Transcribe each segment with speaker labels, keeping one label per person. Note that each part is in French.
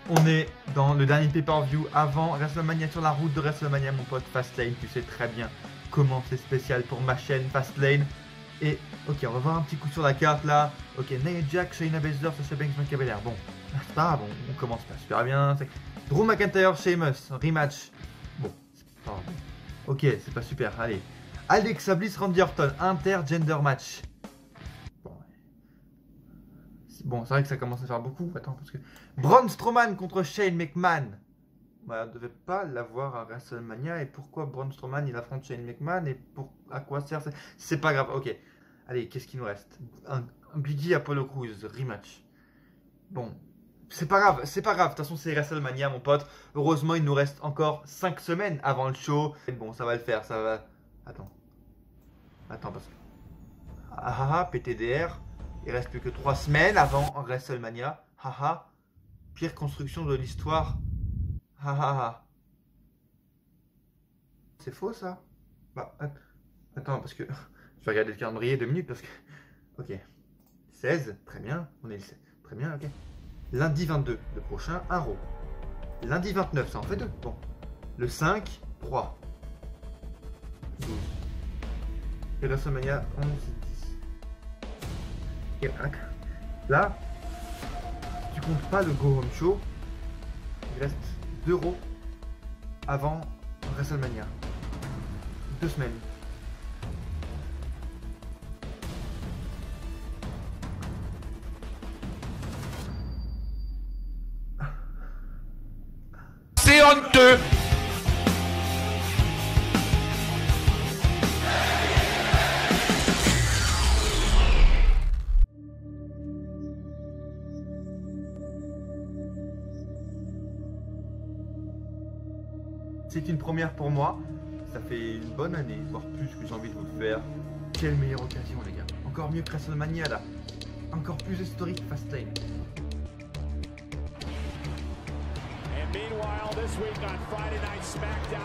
Speaker 1: On est dans le dernier pay-per-view avant WrestleMania, sur la route de WrestleMania, mon pote. Fastlane, tu sais très bien comment c'est spécial pour ma chaîne Fastlane. Et ok, on va voir un petit coup sur la carte là. Ok, Nia Jax, Shayna Baszler, Sasha Banks, Bianca Belair. Bon, c'est pas grave, on commence pas super bien. Drew McIntyre, Sheamus, rematch. Bon, c'est pas grave. Ok, c'est pas super, allez. Alexa Bliss, Randy Orton, intergender match. Bon, c'est vrai que ça commence à faire beaucoup. Attends, parce que Braun Strowman contre Shane McMahon. Bah, on devait pas l'avoir à WrestleMania. Et pourquoi Braun Strowman il affronte Shane McMahon et à quoi sert ça? C'est pas grave. Ok. Allez, qu'est-ce qu'il nous reste? Un Biggie Apollo Crews rematch. Bon, c'est pas grave, c'est pas grave. De toute façon, c'est WrestleMania, mon pote. Heureusement, il nous reste encore 5 semaines avant le show. Et bon, ça va le faire, ça va. Attends, parce que. PTDR. Il reste plus que 3 semaines avant WrestleMania. Haha. Pire construction de l'histoire. Haha. C'est faux ça? Bah, attends, parce que. Je vais regarder le calendrier 2 minutes parce que. Ok. 16, très bien. On est le 16. Très bien, ok. Lundi 22, le prochain, un Raw. Lundi 29, ça en fait 2. Bon. Le 5, 3. 12. Et WrestleMania 11, 10. Et là, si tu comptes pas le Go Home Show, il reste 2 Raw avant WrestleMania. 2 semaines.
Speaker 2: C'est honteux.
Speaker 1: C'est une première pour moi. Ça fait une bonne année, voire plus, que j'ai envie de vous le faire. Quelle meilleure occasion, les gars. Encore mieux que WrestleMania, là. Encore plus historique, Fastlane.
Speaker 3: And meanwhile, this week on Friday Night SmackDown.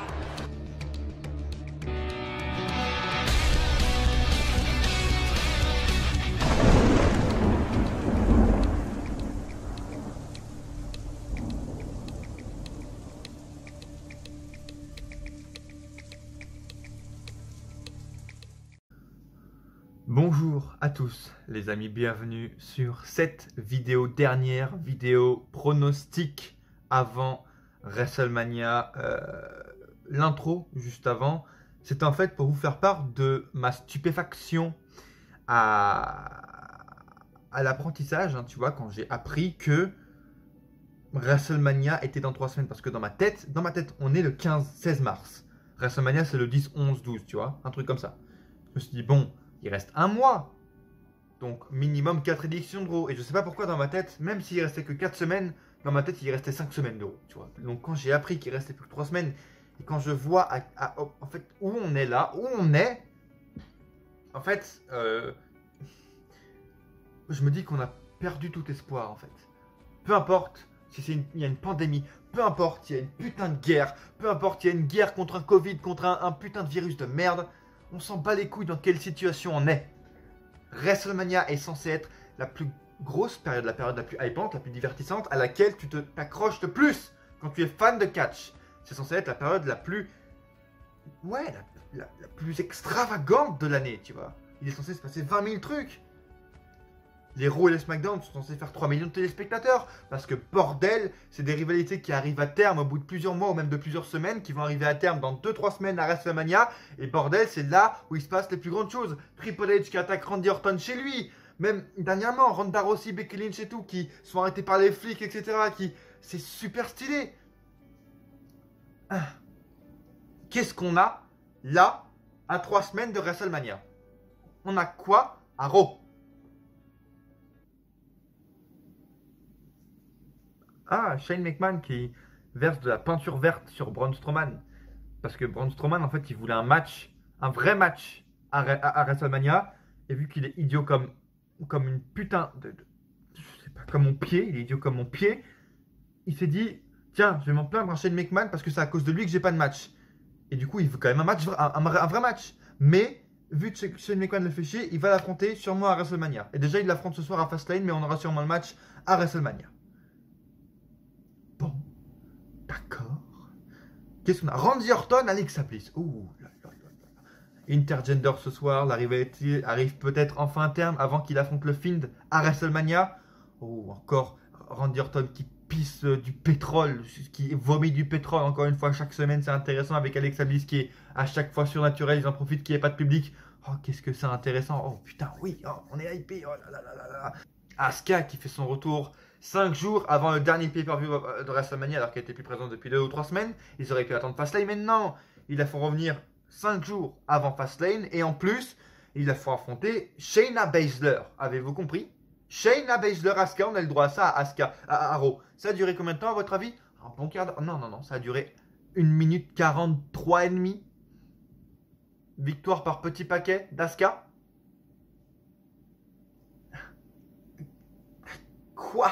Speaker 1: Bonjour à tous les amis, bienvenue sur cette vidéo, dernière vidéo pronostic avant WrestleMania. L'intro juste avant, c'est en fait pour vous faire part de ma stupéfaction à l'apprentissage, hein, tu vois, quand j'ai appris que WrestleMania était dans 3 semaines. Parce que dans ma tête, on est le 15-16 mars. WrestleMania c'est le 10-11-12, tu vois, un truc comme ça. Je me suis dit, bon, il reste un mois. Donc minimum 4 éditions de Raw. Et je sais pas pourquoi dans ma tête, même s'il restait que 4 semaines, dans ma tête il restait 5 semaines de Raw, tu vois. Donc quand j'ai appris qu'il restait plus que 3 semaines, et quand je vois en fait où on est là, où on est, en fait, je me dis qu'on a perdu tout espoir en fait. Peu importe si il y a une pandémie, peu importe s'il y a une putain de guerre, peu importe s'il y a une guerre contre un Covid, contre un putain de virus de merde, on s'en bat les couilles dans quelle situation on est. WrestleMania est censé être la plus grosse période, la période la plus hypante, la plus divertissante, à laquelle tu t'accroches le plus quand tu es fan de catch. C'est censé être la période la plus... Ouais, la plus extravagante de l'année, tu vois. Il est censé se passer 20 000 trucs. Les Raw et les SmackDown sont censés faire 3 millions de téléspectateurs. Parce que bordel, c'est des rivalités qui arrivent à terme au bout de plusieurs mois ou même de plusieurs semaines, qui vont arriver à terme dans 2-3 semaines à WrestleMania. Et bordel, c'est là où il se passe les plus grandes choses. Triple H qui attaque Randy Orton chez lui. Même dernièrement, Ronda Rousey, Becky Lynch et tout, qui sont arrêtés par les flics, etc. C'est super stylé. Qu'est-ce qu'on a là, à 3 semaines de WrestleMania? On a quoi à Raw? Ah, Shane McMahon qui verse de la peinture verte sur Braun Strowman. Parce que Braun Strowman, en fait, il voulait un match, un vrai match à WrestleMania. Et vu qu'il est idiot comme une putain je sais pas, comme mon pied, il est idiot comme mon pied. Il s'est dit, tiens, je vais m'en plaindre à Shane McMahon parce que c'est à cause de lui que j'ai pas de match. Et du coup, il veut quand même un match, un vrai match. Mais, vu que Shane McMahon le fait chier, il va l'affronter sûrement à WrestleMania. Et déjà, il l'affronte ce soir à Fastlane, mais on aura sûrement le match à WrestleMania. Qu'est-ce qu'on a? Randy Orton, Alexa Bliss. Ouh là là là là. Intergender ce soir, la rivalité arrive peut-être enfin à terme avant qu'il affronte le Fiend à WrestleMania. Oh, encore Randy Orton qui pisse du pétrole, qui vomit du pétrole encore une fois chaque semaine, c'est intéressant avec Alexa Bliss qui est à chaque fois surnaturel, ils en profitent qu'il n'y ait pas de public. Oh, qu'est-ce que c'est intéressant. Oh putain, oui, oh, on est hypé. Oh là là là là là. Asuka qui fait son retour 5 jours avant le dernier pay-per-view de WrestleMania alors qu'elle était plus présente depuis 2 ou 3 semaines. Ils auraient pu attendre Fastlane, mais non, ils la font revenir 5 jours avant Fastlane et en plus, ils la font affronter Shayna Baszler. Avez-vous compris? Shayna Baszler, Asuka, on a le droit à ça à Asuka, à Raw. Ça a duré combien de temps à votre avis? Un bon quart d'heure. Non, non, non, ça a duré 1 minute 43 et demi. Victoire par petit paquet d'Asuka. Quoi?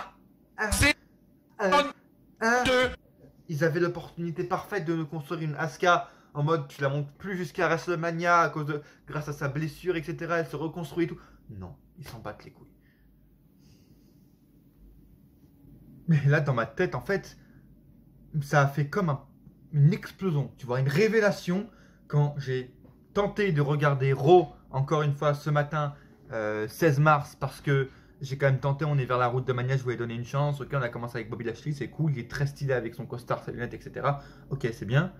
Speaker 1: Ils avaient l'opportunité parfaite de nous construire une Asuka en mode tu la montes plus jusqu'à WrestleMania à cause de, grâce à sa blessure, etc. Elle se reconstruit et tout. Non, ils s'en battent les couilles. Mais là, dans ma tête, en fait, ça a fait comme une explosion, tu vois, une révélation quand j'ai tenté de regarder Raw, encore une fois, ce matin, 16 mars, parce que j'ai quand même tenté, on est vers la route de Mania, je voulais donner une chance. Ok, on a commencé avec Bobby Lashley, c'est cool, il est très stylé avec son costard, ses lunettes, etc. Ok, c'est bien.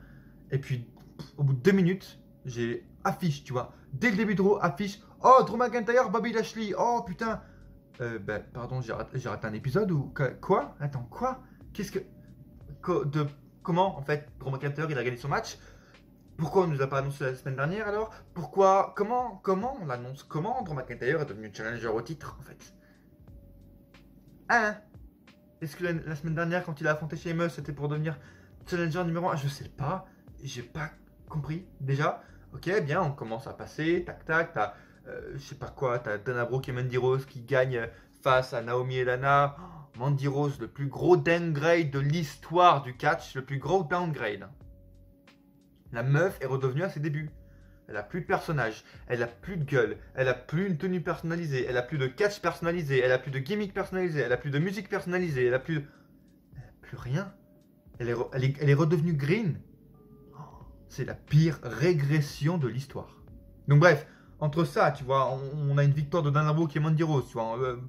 Speaker 1: Et puis, au bout de 2 minutes, j'ai affiche, tu vois, dès le début de Raw, affiche, oh, Drew McIntyre, Bobby Lashley, oh putain. Pardon, j'ai raté un épisode ou quoi? Attends, quoi? Qu'est-ce que... Comment, en fait, Drew McIntyre, il a gagné son match? Pourquoi on ne nous a pas annoncé la semaine dernière, alors? Pourquoi? Comment on l'annonce? Comment Drew McIntyre est devenu challenger au titre, en fait? Hein? Est-ce que la semaine dernière, quand il a affronté Sheamus, c'était pour devenir challenger numéro 1? Je sais pas. J'ai pas compris, déjà. Ok, bien, on commence à passer, tac, tac, t'as... je sais pas quoi, t'as Dana Brooke et Mandy Rose qui gagnent face à Naomi et Lana. Oh, Mandy Rose, le plus gros downgrade de l'histoire du catch, le plus gros downgrade. La meuf est redevenue à ses débuts. Elle a plus de personnage, elle a plus de gueule, elle a plus une tenue personnalisée, elle a plus de catch personnalisé, elle a plus de gimmick personnalisé, elle a plus de musique personnalisée, elle a plus rien. Elle est redevenue green. C'est la pire régression de l'histoire. Donc bref, entre ça, tu vois, on a une victoire de Dana Brooke et Mandy Rose, tu vois, le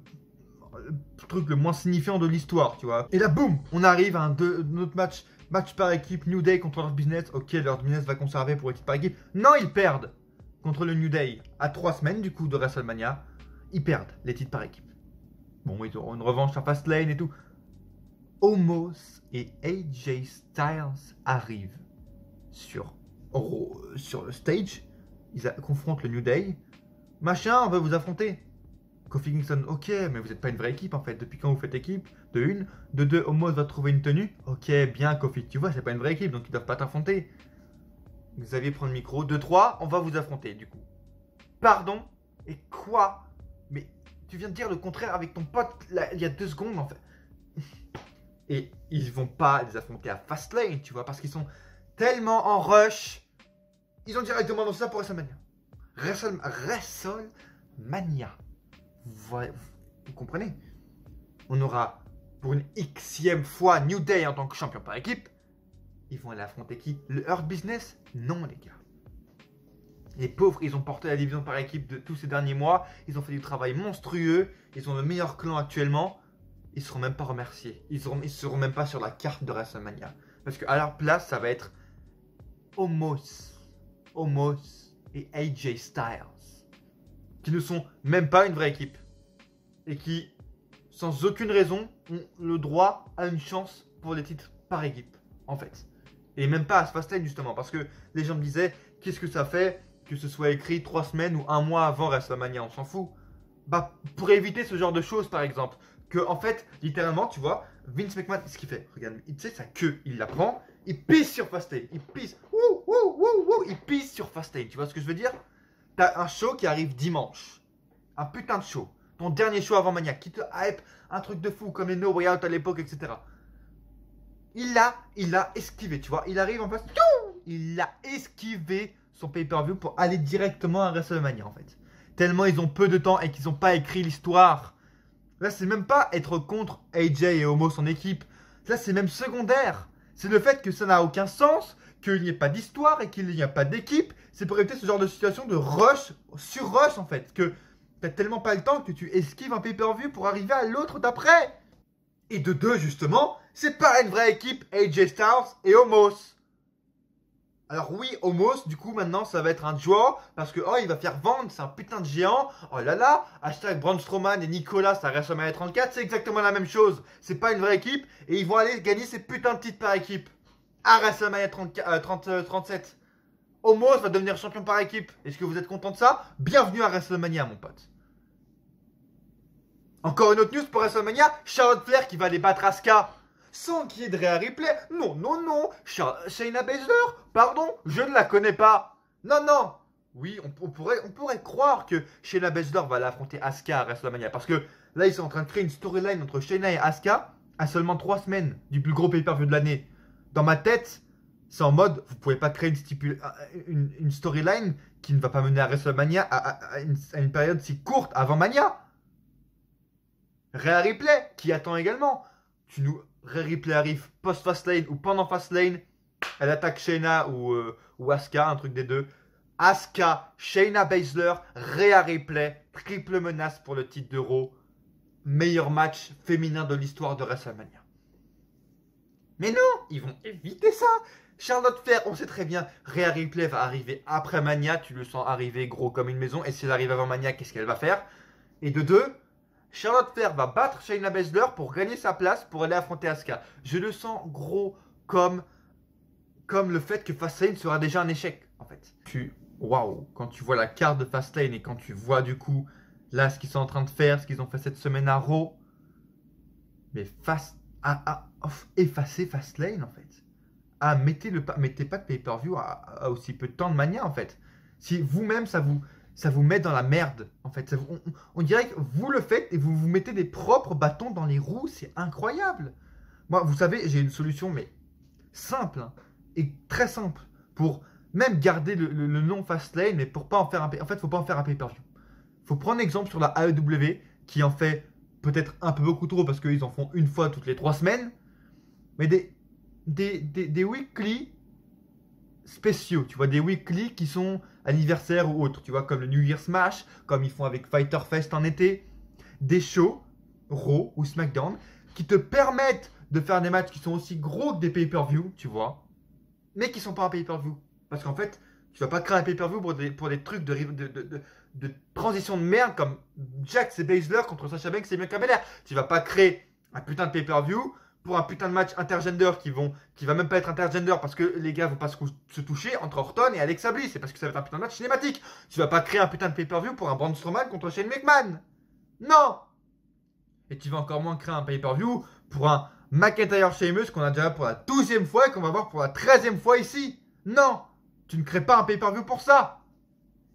Speaker 1: truc le moins signifiant de l'histoire, tu vois. Et là, boum, on arrive à un autre match par équipe, New Day contre Hurt Business. Ok, Hurt Business va conserver pour équipe par équipe. Non, ils perdent contre le New Day à 3 semaines du coup de WrestleMania. Ils perdent les titres par équipe. Bon, ils auront une revanche à Fastlane et tout. Omos et AJ Styles arrivent sur le stage. Ils confrontent le New Day. Machin, on va vous affronter. Kofi Kingston, ok, mais vous n'êtes pas une vraie équipe en fait. Depuis quand vous faites équipe? De 1. De 2, Omos va trouver une tenue. Ok, bien Kofi, tu vois, c'est pas une vraie équipe, donc ils doivent pas t'affronter. Xavier prend le micro. 2, 3, on va vous affronter du coup. Pardon? Et quoi? Mais tu viens de dire le contraire avec ton pote là, il y a 2 secondes en fait. Et ils vont pas les affronter à Fastlane, tu vois, parce qu'ils sont tellement en rush. Ils ont directement annoncé ça pour WrestleMania. WrestleMania. Vous comprenez? On aura pour une xème fois New Day en tant que champion par équipe. Ils vont aller affronter qui? Le Hurt Business? Non les gars. Les pauvres, ils ont porté la division par équipe de tous ces derniers mois. Ils ont fait du travail monstrueux. Ils ont le meilleur clan actuellement. Ils seront même pas remerciés. Ils seront même pas sur la carte de WrestleMania. Parce qu'à leur place, ça va être Omos et AJ Styles. Qui ne sont même pas une vraie équipe. Et qui, sans aucune raison, ont le droit à une chance pour les titres par équipe, en fait. Et même pas à ce Fastlane, justement, parce que les gens me disaient, qu'est-ce que ça fait que ce soit écrit 3 semaines ou 1 mois avant WrestleMania, on s'en fout. Bah, pour éviter ce genre de choses, par exemple, que, en fait, littéralement, tu vois, Vince McMahon, ce qu'il fait, regarde, tu sais, sa queue, il la prend, il pisse sur Fastlane, il pisse, il pisse sur Fastlane, tu vois ce que je veux dire? T'as un show qui arrive dimanche. Un putain de show. Ton dernier show avant Mania. Qui te hype un truc de fou comme les No Way Out à l'époque, etc. Il l'a esquivé, tu vois. Il arrive en face. Il a esquivé son pay-per-view pour aller directement à WrestleMania, en fait. Tellement ils ont peu de temps et qu'ils n'ont pas écrit l'histoire. Là, c'est même pas être contre AJ et Omos en équipe. Là, c'est même secondaire. C'est le fait que ça n'a aucun sens qu'il n'y ait pas d'histoire et qu'il n'y a pas d'équipe. C'est pour éviter ce genre de situation de rush, sur rush en fait. Que t'as tellement pas le temps que tu esquives un pay-per-view pour arriver à l'autre d'après. Et de deux, justement, c'est pas une vraie équipe AJ Styles et Omos. Alors oui, Omos, du coup, maintenant, ça va être un joueur parce que, oh, il va faire vendre, c'est un putain de géant. Oh là là, hashtag Braun Strowman et Nicolas à WrestleMania 34, c'est exactement la même chose. C'est pas une vraie équipe et ils vont aller gagner ces putains de titres par équipe. À WrestleMania 37. Omos va devenir champion par équipe. Est-ce que vous êtes content de ça? Bienvenue à WrestleMania, mon pote. Encore une autre news pour WrestleMania, Charlotte Flair qui va aller battre Asuka. Sans qu'il y ait de Rhea Ripley. Non, non, non. Shayna Baszler, pardon, je ne la connais pas. Non, non. Oui, on pourrait croire que Shayna Baszler va l'affronter Asuka à WrestleMania. Parce que là, ils sont en train de créer une storyline entre Shayna et Asuka à seulement 3 semaines du plus gros pay-per-view de l'année. Dans ma tête, c'est en mode, vous pouvez pas créer une storyline qui ne va pas mener à WrestleMania à une période si courte avant Mania. Rhea Ripley, qui attend également. Rhea Ripley arrive post-Fastlane ou pendant Fastlane. Elle attaque Shayna ou Asuka, un truc des deux. Asuka, Shayna Baszler, Rhea Ripley, triple menace pour le titre d'Euro. Meilleur match féminin de l'histoire de WrestleMania. Mais non, ils vont éviter ça. Charlotte Flair, on sait très bien, Rhea Ripley va arriver après Mania. Tu le sens arriver gros comme une maison. Et si elle arrive avant Mania, qu'est-ce qu'elle va faire? Et de deux, Charlotte Flair va battre Shayna Baszler pour gagner sa place pour aller affronter Asuka. Je le sens gros comme le fait que Fastlane sera déjà un échec, en fait. Waouh, quand tu vois la carte de Fastlane et quand tu vois du coup là ce qu'ils sont en train de faire, ce qu'ils ont fait cette semaine à Raw, mais effacer Fastlane en fait. Mettez pas de pay-per-view à aussi peu de temps de Mania en fait. Si vous-même ça vous met dans la merde en fait. On dirait que vous le faites et vous vous mettez des propres bâtons dans les roues, c'est incroyable. Moi, vous savez, j'ai une solution mais simple hein, et très simple pour même garder le nom Fastlane, mais pour pas en faire un en fait, faut pas en faire un pay-per-view. Faut prendre exemple sur la AEW qui en fait peut-être un peu beaucoup trop parce qu'ils en font une fois toutes les 3 semaines, mais des weekly spéciaux, tu vois, des weekly qui sont anniversaires ou autres, tu vois, comme le New Year Smash, comme ils font avec Fighter Fest en été, des shows, Raw ou SmackDown, qui te permettent de faire des matchs qui sont aussi gros que des pay-per-view, tu vois, mais qui sont pas un pay-per-view. Parce qu'en fait, tu vas pas créer un pay-per-view pour des trucs de transition de merde comme Jax et Baszler contre Sasha Banks et Bianca Belair. Tu vas pas créer un putain de pay-per-view pour un putain de match intergender qui va même pas être intergender parce que les gars vont pas se toucher entre Orton et Alexa Bliss. C'est parce que ça va être un putain de match cinématique. Tu vas pas créer un putain de pay-per-view pour un Braun Strowman contre Shane McMahon. Non. Et tu vas encore moins créer un pay-per-view pour un McIntyre Sheamus qu'on a déjà pour la 12e fois et qu'on va voir pour la 13e fois ici. Non. Tu ne crées pas un pay-per-view pour ça.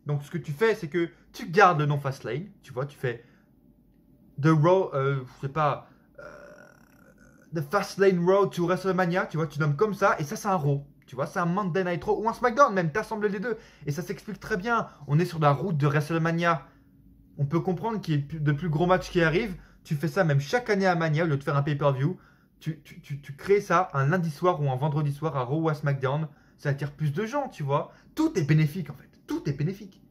Speaker 1: Donc ce que tu fais, c'est que tu gardes le nom Fastlane. Tu vois, tu fais The Raw, je sais pas, The Fastlane Road to WrestleMania. Tu vois, tu nommes comme ça. Et ça, c'est un Raw. Tu vois, c'est un Monday Night Raw ou un SmackDown même. T'assembles les deux. Et ça s'explique très bien. On est sur la route de WrestleMania. On peut comprendre qu'il y ait de plus gros matchs qui arrivent. Tu fais ça même chaque année à Mania au lieu de faire un pay-per-view. Tu crées ça un lundi soir ou un vendredi soir à Raw ou à SmackDown. Ça attire plus de gens, tu vois. Tout est bénéfique en fait. Tout est bénéfique.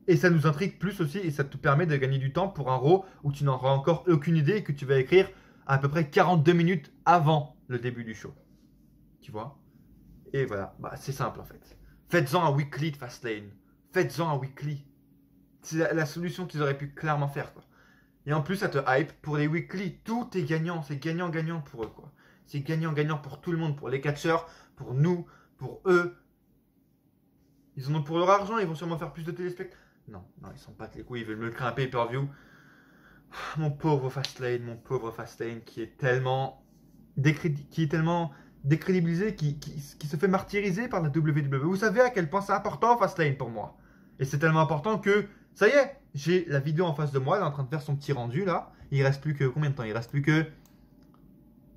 Speaker 1: Et ça nous intrigue plus aussi et ça te permet de gagner du temps pour un Raw où tu n'auras encore aucune idée et que tu vas écrire à peu près 42 minutes avant le début du show. Tu vois. Et voilà, bah, c'est simple en fait. Faites-en un weekly de Fastlane. Faites-en un weekly. C'est la solution qu'ils auraient pu clairement faire, quoi. Et en plus, ça te hype pour les weekly. Tout est gagnant. C'est gagnant-gagnant pour eux, quoi. C'est gagnant-gagnant pour tout le monde. Pour les catcheurs, pour nous, pour eux. Ils en ont pour leur argent. Ils vont sûrement faire plus de téléspectateurs. Non, ils s'en battent les couilles. Ils veulent me créer un pay-per-view. Mon pauvre Fastlane qui est tellement décrédibilisé, qui se fait martyriser par la WWE. Vous savez à quel point c'est important Fastlane pour moi. Et c'est tellement important que, ça y est, j'ai la vidéo en face de moi, elle est en train de faire son petit rendu là. Il reste plus que, combien de temps? Il reste plus que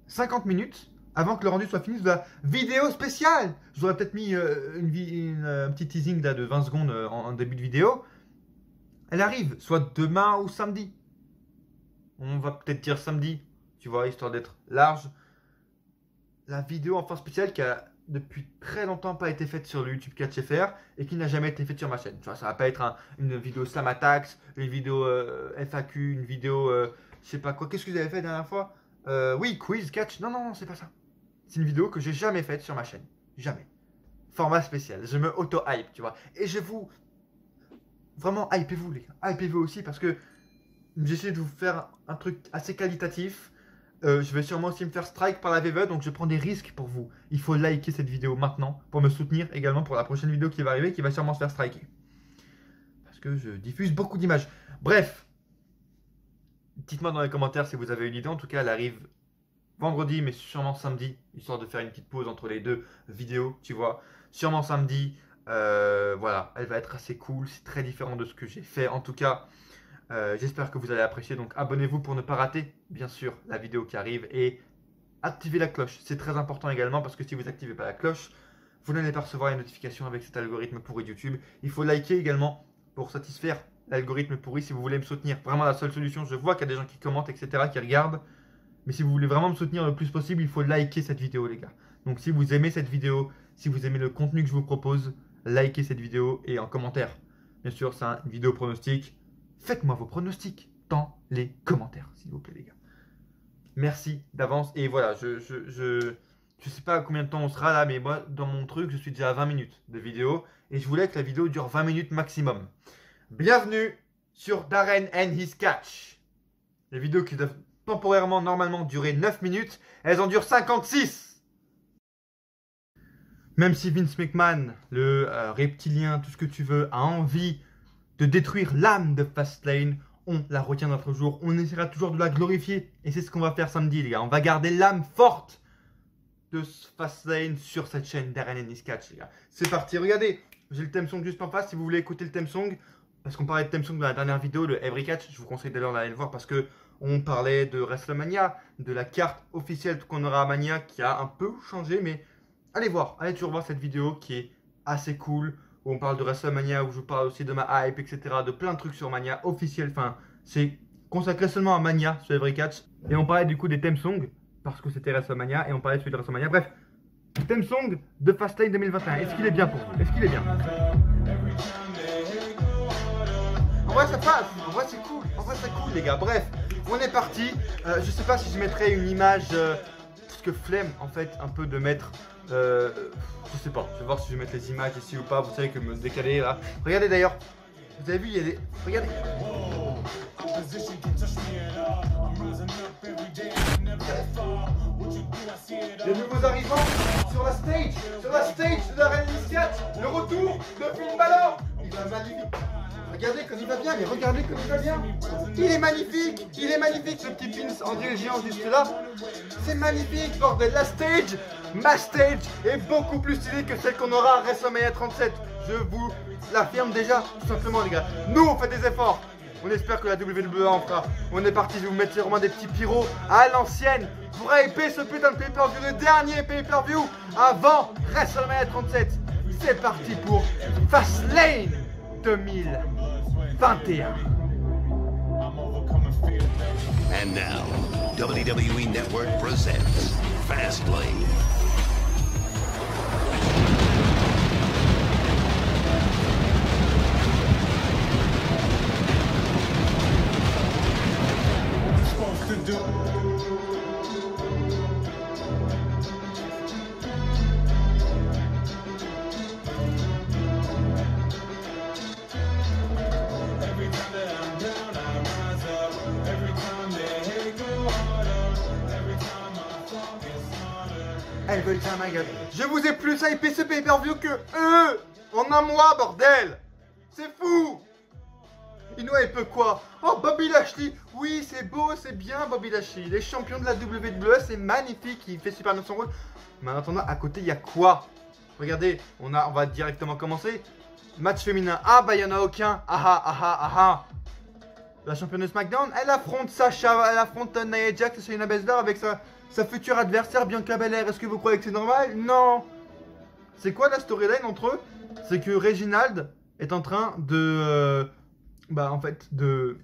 Speaker 1: 50 minutes avant que le rendu soit fini de la vidéo spéciale. Je vous aurais peut-être mis un petit teasing là, de 20 secondes en début de vidéo. Elle arrive, soit demain ou samedi. On va peut-être dire samedi, tu vois, histoire d'être large. La vidéo en fin spéciale qui a depuis très longtemps pas été faite sur le YouTube Catch FR et qui n'a jamais été faite sur ma chaîne. Tu vois, ça va pas être une vidéo Slam Attacks, une vidéo FAQ, une vidéo je sais pas quoi. Qu'est-ce que vous avez fait la dernière fois? Oui, quiz, catch. Non, non, non, c'est pas ça. C'est une vidéo que j'ai jamais faite sur ma chaîne. Jamais. Format spécial. Je me auto-hype, tu vois. Et je vous... Vraiment, hypez-vous, les gars. Hypez-vous aussi parce que j'essaie de vous faire un truc assez qualitatif. Je vais sûrement aussi me faire strike par la VV, donc je prends des risques pour vous. Il faut liker cette vidéo maintenant pour me soutenir également pour la prochaine vidéo qui va arriver, qui va sûrement se faire striker. Parce que je diffuse beaucoup d'images. Bref, dites-moi dans les commentaires si vous avez une idée. En tout cas, elle arrive vendredi, mais sûrement samedi, histoire de faire une petite pause entre les deux vidéos, tu vois. Sûrement samedi. Voilà, elle va être assez cool. C'est très différent de ce que j'ai fait. En tout cas, j'espère que vous allez apprécier. Donc, abonnez-vous pour ne pas rater, bien sûr, la vidéo qui arrive. Et activez la cloche. C'est très important également parce que si vous n'activez pas la cloche, vous n'allez pas recevoir les notifications avec cet algorithme pourri de YouTube. Il faut liker également pour satisfaire l'algorithme pourri si vous voulez me soutenir. Vraiment la seule solution. Je vois qu'il y a des gens qui commentent, etc., qui regardent. Mais si vous voulez vraiment me soutenir le plus possible, il faut liker cette vidéo, les gars. Donc, si vous aimez cette vidéo, si vous aimez le contenu que je vous propose, likez cette vidéo et en commentaire. Bien sûr, c'est une vidéo pronostic. Faites-moi vos pronostics dans les commentaires, s'il vous plaît, les gars. Merci d'avance. Et voilà, je sais pas combien de temps on sera là, mais moi, dans mon truc, je suis déjà à 20 minutes de vidéo. Et je voulais que la vidéo dure 20 minutes maximum. Bienvenue sur Darren and His Catch. Les vidéos qui doivent temporairement, normalement, durer 9 minutes, elles en durent 56. Même si Vince McMahon, le reptilien, tout ce que tu veux, a envie de détruire l'âme de Fastlane, on la retient notre jour, on essaiera toujours de la glorifier. Et c'est ce qu'on va faire samedi, les gars. On va garder l'âme forte de Fastlane sur cette chaîne Darren and His Catch, les gars. C'est parti, regardez, j'ai le theme song juste en face. Si vous voulez écouter le theme song, parce qu'on parlait de theme song dans la dernière vidéo, le Every Catch, je vous conseille d'ailleurs d'aller le voir parce que on parlait de WrestleMania, de la carte officielle qu'on aura à Mania qui a un peu changé, mais allez voir, allez toujours voir cette vidéo qui est assez cool, où on parle de WrestleMania, où je vous parle aussi de ma hype, etc., de plein de trucs sur Mania officiel, enfin, c'est consacré seulement à Mania sur Every Catch, et on parlait du coup des theme songs, parce que c'était WrestleMania, et on parlait de celui de WrestleMania, bref, theme song de Fastlane 2021, est-ce qu'il est bien pour vous? Est-ce qu'il est bien? En vrai ça passe, en vrai c'est cool, les gars, bref, on est parti, je sais pas si je mettrai une image, parce que flemme en fait un peu de mettre, je sais pas, je vais voir si je vais mettre les images ici ou pas, vous savez que me décaler là, regardez d'ailleurs, vous avez vu il y a des, regardez. Les nouveaux arrivants sur la stage de Darren and His Catch, le retour de Finn Balor, il va magnifique. Regardez comme il va bien, mais regardez comme il va bien. Il est magnifique, ce petit pins André Géant juste là. C'est magnifique, bordel. La stage, ma stage, est beaucoup plus stylée que celle qu'on aura à WrestleMania 37. Je vous l'affirme déjà, tout simplement, les gars. Nous, on fait des efforts. On espère que la WWE en fera. On est parti, je vais vous mettre vraiment des petits pyros à l'ancienne pour hyper ce putain de pay-per-view, le dernier pay-per-view avant WrestleMania 37. C'est parti pour Fastlane 2021.
Speaker 2: And now, WWE Network presents Fastlane.
Speaker 1: Elle veut dire ma gueule. Je vous ai plus hypé ce pay-per-view que eux en un mois, bordel. C'est fou. Il nous hype quoi? Oh, Bobby Lashley. Oui, c'est beau, c'est bien, Bobby Lashley. Il est champion de la WWE, c'est magnifique. Il fait super bien son rôle. Mais en attendant, à côté, il y a quoi? Regardez, on va directement commencer. Match féminin. Ah, bah, il n'y en a aucun. Ah. La championne de SmackDown, elle affronte Sasha, elle affronte Nia Jax et Shayna Baszler avec sa future adversaire Bianca Belair. Est-ce que vous croyez que c'est normal? Non. C'est quoi la storyline entre eux? C'est que Reginald est en train de, de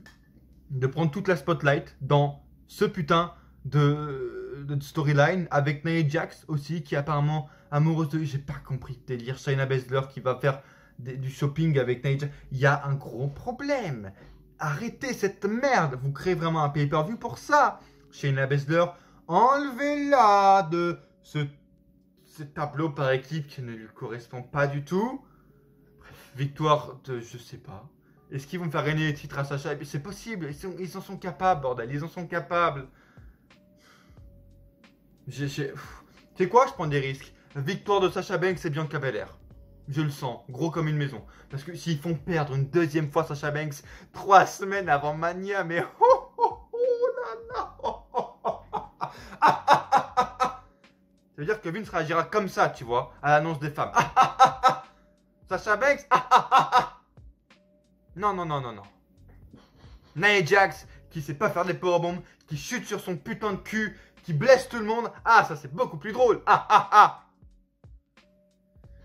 Speaker 1: prendre toute la spotlight dans ce putain de de storyline avec Nia Jax aussi, qui est apparemment amoureuse de... J'ai pas compris le délire. Shayna Baszler qui va faire du shopping avec Nia Jax. Il y a un gros problème. Arrêtez cette merde. Vous créez vraiment un pay-per-view pour ça. Shayna Baszler, enlevez-la de ce tableau par équipe qui ne lui correspond pas du tout. Bref, victoire de... je sais pas. Est-ce qu'ils vont faire gagner les titres à Sacha? C'est possible, ils en sont capables, bordel, ils en sont capables. Tu sais quoi, je prends des risques. Victoire de Sasha Banks et Bianca Belair. Je le sens, gros comme une maison. Parce que s'ils font perdre une deuxième fois Sasha Banks 3 semaines avant Mania, mais là là, ça veut dire que Vince réagira comme ça, tu vois, à l'annonce des femmes. Sasha Banks, non, non, non, non, non. Nia Jax, qui sait pas faire des powerbombs, qui chute sur son putain de cul, qui blesse tout le monde. Ah, ça c'est beaucoup plus drôle.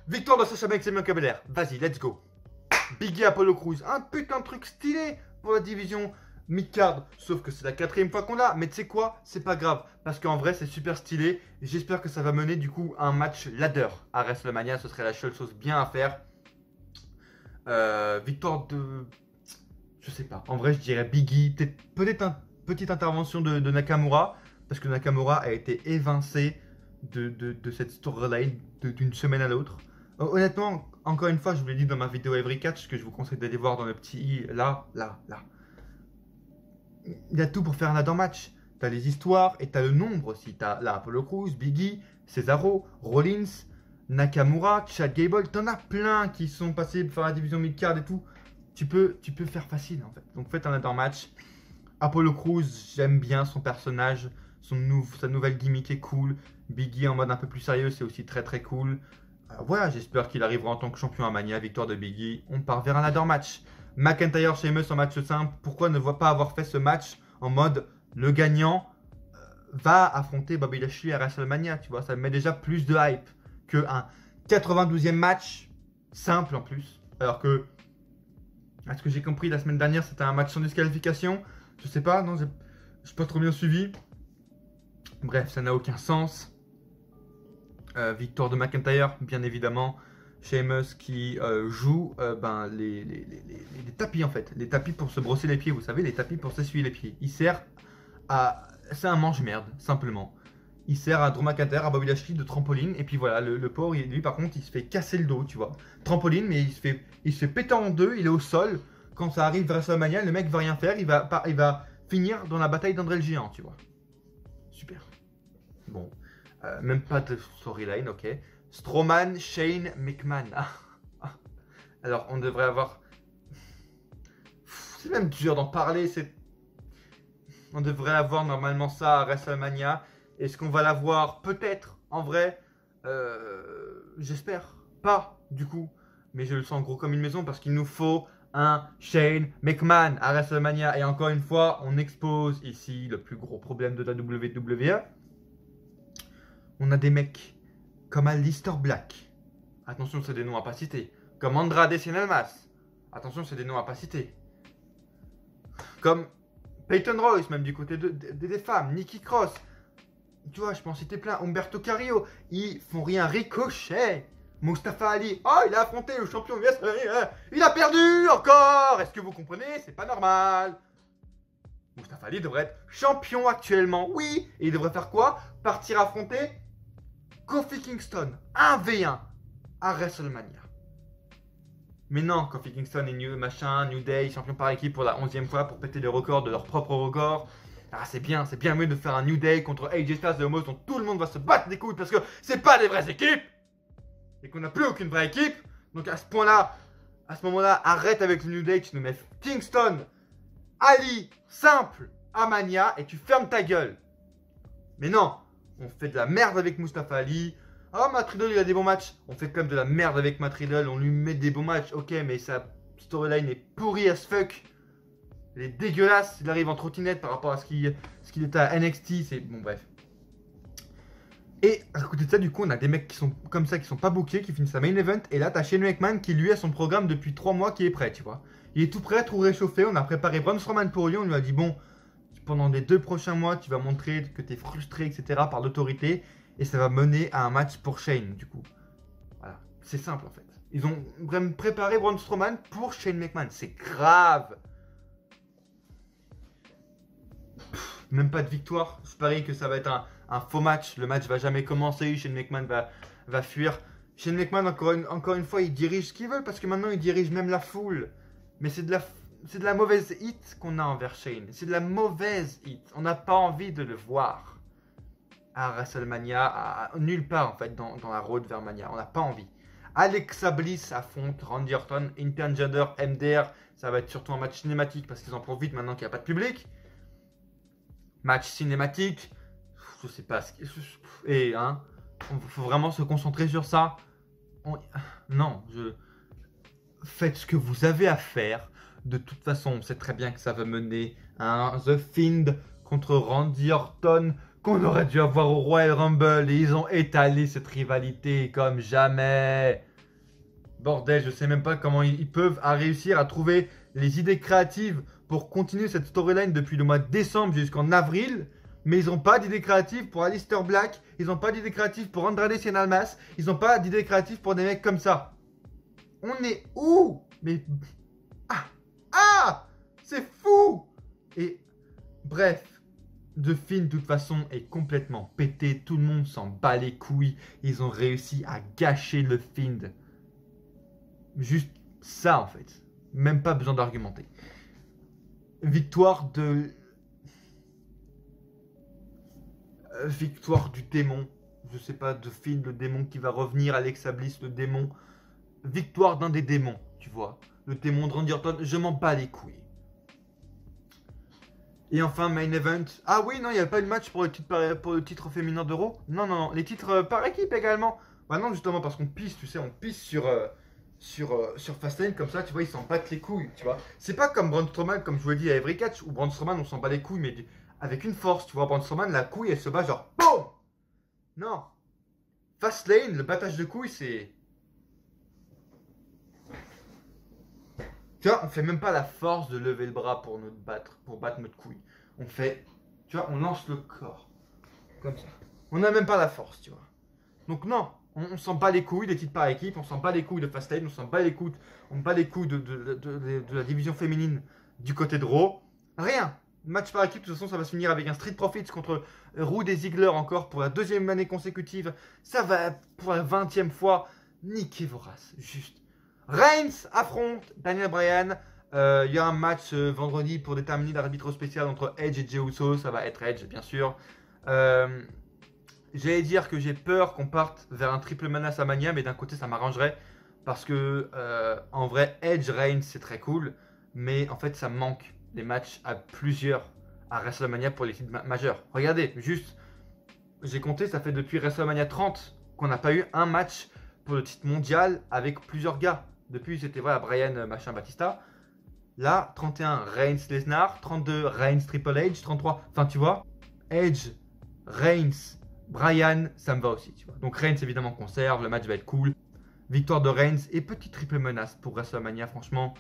Speaker 1: Victoire de Sasha Banks et Bianca Belair. Vas-y, let's go. Biggie Apollo Crews. Un putain de truc stylé pour la division mid-card. Sauf que c'est la 4e fois qu'on l'a. Mais tu sais quoi? C'est pas grave. Parce qu'en vrai, c'est super stylé. J'espère que ça va mener du coup à un match ladder à WrestleMania. Ce serait la seule chose bien à faire. Victoire de... je sais pas. En vrai, je dirais Biggie. Peut-être une petite intervention de Nakamura. Parce que Nakamura a été évincé de cette storyline d'une semaine à l'autre. Honnêtement, encore une fois, je vous l'ai dit dans ma vidéo Every Catch, que je vous conseille d'aller voir dans le petit i, là. Il y a tout pour faire un ladder match. T'as les histoires et t'as le nombre aussi. T'as là Apollo Crews, Biggie, Cesaro, Rollins, Nakamura, Chad Gable. T'en as plein qui sont passés pour faire la division mid-card et tout. Tu peux faire facile en fait. Donc faites un ladder match. Apollo Crews, j'aime bien son personnage. Sa nouvelle gimmick est cool. Biggie en mode un peu plus sérieux, c'est aussi très très cool. Voilà, j'espère qu'il arrivera en tant que champion à Mania. Victoire de Biggie. On part vers un ladder match. McIntyre, Sheamus en match simple. Pourquoi ne pas avoir fait ce match en mode le gagnant va affronter Bobby Lashley à WrestleMania? Tu vois, ça me met déjà plus de hype qu'un 92e match simple en plus. Alors que, à ce que j'ai compris la semaine dernière, c'était un match sans disqualification. Je sais pas, non, j'ai pas trop bien suivi. Bref, ça n'a aucun sens. Victoire de McIntyre, bien évidemment. Sheamus qui joue les tapis en fait. Les tapis pour se brosser les pieds, vous savez, les tapis pour s'essuyer les pieds. Il sert à... c'est un mange-merde, simplement. Il sert à Drew McIntyre, à Bobby Lashley de trampoline. Et puis voilà, le pauvre, lui par contre, il se fait casser le dos, tu vois. Trampoline, mais il se fait péter en deux, il est au sol. Quand ça arrive vers WrestleMania, le mec va rien faire, il va finir dans la bataille d'André le Géant, tu vois. Super. Bon, même pas de storyline, ok. Strowman, Shane, McMahon. Alors, on devrait avoir... c'est même dur d'en parler, on devrait avoir normalement ça à WrestleMania. Est-ce qu'on va l'avoir? Peut-être, en vrai. J'espère pas, du coup. Mais je le sens gros comme une maison parce qu'il nous faut un Shane McMahon à WrestleMania. Et encore une fois, on expose ici le plus gros problème de la WWE. On a des mecs comme Aleister Black. Attention, c'est des noms à pas citer. Comme Andrade Cien Almas. Attention, c'est des noms à pas citer. Comme Peyton Royce, même du côté des femmes. Nikki Cross. Tu vois, je peux en citer plein. Humberto Carrillo. Ils font rien. Ricochet. Mustafa Ali. Oh, il a affronté le champion US. Il a perdu encore. Est-ce que vous comprenez? C'est pas normal. Mustafa Ali devrait être champion actuellement. Oui. Et il devrait faire quoi? Partir affronter Kofi Kingston. 1v1 à WrestleMania. Mais non, Kofi Kingston et New Day, champion par équipe pour la 11e fois pour péter les records de leur propre record. Ah, c'est bien mieux de faire un New Day contre AJ Styles et Omos dont tout le monde va se battre les couilles parce que c'est pas des vraies équipes et qu'on n'a plus aucune vraie équipe. Donc à ce point-là, à ce moment-là, arrête avec le New Day, tu nous mets Kingston, Ali, simple, à Mania et tu fermes ta gueule. Mais non, on fait de la merde avec Mustafa Ali. Ah, Matt Riddle, il a des bons matchs. On fait quand même de la merde avec Matt Riddle. On lui met des bons matchs. Ok, mais sa storyline est pourrie as fuck. Elle est dégueulasse. Il arrive en trottinette par rapport à ce qu'il était à NXT. C'est bon, bref. Et à côté de ça, du coup, on a des mecs qui sont comme ça, qui sont pas bookés, qui finissent sa main event. Et là, t'as Shane McMahon qui, lui, a son programme depuis 3 mois qui est prêt, tu vois. Il est tout prêt, tout réchauffé. On a préparé Braun Strowman pour lui. On lui a dit, bon, tu pendant les 2 prochains mois, tu vas montrer que tu es frustré, etc. par l'autorité. Et ça va mener à un match pour Shane, du coup. Voilà. C'est simple, en fait. Ils ont vraiment préparé Braun Strowman pour Shane McMahon. C'est grave. Même pas de victoire. Je parie que ça va être un faux match. Le match va jamais commencer. Shane McMahon va fuir. Shane McMahon, encore une fois, il dirige ce qu'il veut parce que maintenant, il dirige même la foule. Mais c'est de la mauvaise hit qu'on a envers Shane. C'est de la mauvaise hit. On n'a pas envie de le voir à WrestleMania, nulle part en fait dans la road vers Mania. On n'a pas envie. Alexa Bliss affronte Randy Orton, Intergender, MDR. Ça va être surtout un match cinématique parce qu'ils en profitent maintenant qu'il n'y a pas de public. Match cinématique. Je sais pas ce qu'il faut vraiment se concentrer sur ça. Faites ce que vous avez à faire. De toute façon, on sait très bien que ça va mener à un The Fiend contre Randy Orton qu'on aurait dû avoir au Royal Rumble et ils ont étalé cette rivalité comme jamais. Bordel, je sais même pas comment ils peuvent réussir à trouver les idées créatives pour continuer cette storyline depuis le mois de décembre jusqu'en avril. Mais ils n'ont pas d'idées créatives pour Aleister Black, ils n'ont pas d'idées créatives pour Andrade Cien Almas, ils n'ont pas d'idées créatives pour des mecs comme ça. On est où? Mais... c'est fou! Et bref, The Fiend de toute façon est complètement pété, tout le monde s'en bat les couilles, ils ont réussi à gâcher le Fiend. Juste ça en fait, même pas besoin d'argumenter. Victoire du démon, je sais pas, The Fiend, le démon qui va revenir, Alexa Bliss, le démon. Victoire d'un des démons, tu vois. Le démon de Randy Orton, je m'en bats les couilles. Et enfin, main event. Ah oui, non, il n'y a pas eu de match pour le titre féminin d'Euro. Non, les titres par équipe également. Bah non, justement, parce qu'on pisse, tu sais, on pisse sur Fastlane, comme ça, tu vois, ils s'en battent les couilles, tu vois. C'est pas comme Braun Strowman, comme je vous l'ai dit à Every Catch, où Braun Strowman, on s'en bat les couilles, mais avec une force, tu vois. Braun Strowman, la couille, elle se bat genre, BOUM! Non. Fastlane, le battage de couilles, c'est... Tu vois, on fait même pas la force de lever le bras pour battre notre couille. On fait, tu vois, on lance le corps. Comme ça. On n'a même pas la force, tu vois. Donc non, on s'en bat les couilles des titres par équipe, on s'en bat les couilles de Fastlane, on s'en bat les couilles, de la division féminine du côté de Raw. Rien. Match par équipe, de toute façon, ça va se finir avec un Street Profits contre Rude et Ziggler encore pour la 2e année consécutive. Ça va pour la 20e fois. Niquez vos races, juste. Reigns affronte Daniel Bryan. Il y a un match vendredi pour déterminer l'arbitre spécial entre Edge et Jey Uso. Ça va être Edge, bien sûr. J'allais dire que j'ai peur qu'on parte vers un triple menace à Mania, mais d'un côté, ça m'arrangerait. Parce que, en vrai, Edge Reigns, c'est très cool. Mais en fait, ça manque des matchs à plusieurs à WrestleMania pour les titres majeurs. Regardez, juste, j'ai compté, ça fait depuis WrestleMania 30 qu'on n'a pas eu un match pour le titre mondial avec plusieurs gars. Depuis, c'était voilà, Bryan, machin, Batista. Là, 31, Reigns, Lesnar. 32, Reigns, Triple H. 33, enfin, tu vois, Edge, Reigns, Bryan, ça me va aussi, tu vois. Donc, Reigns, évidemment, conserve. Le match va être cool. Victoire de Reigns et petite triple menace pour WrestleMania. Franchement,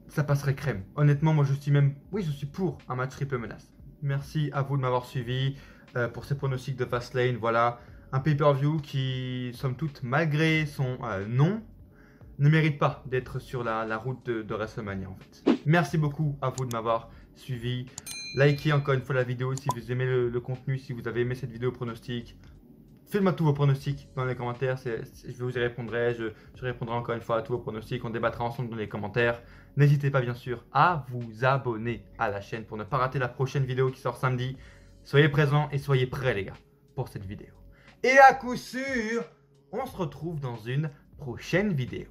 Speaker 1: ça passerait crème. Honnêtement, moi, je suis pour un match triple menace. Merci à vous de m'avoir suivi pour ces pronostics de Fastlane. Voilà, un pay-per-view qui, somme toute, malgré son nom, ne mérite pas d'être sur la route de WrestleMania en fait. Merci beaucoup à vous de m'avoir suivi. Likez encore une fois la vidéo si vous aimez le contenu, si vous avez aimé cette vidéo pronostic. Faites-moi tous vos pronostics dans les commentaires, je vous y répondrai, je répondrai encore une fois à tous vos pronostics, on débattra ensemble dans les commentaires. N'hésitez pas bien sûr à vous abonner à la chaîne pour ne pas rater la prochaine vidéo qui sort samedi. Soyez présents et soyez prêts les gars pour cette vidéo. Et à coup sûr, on se retrouve dans une prochaine vidéo.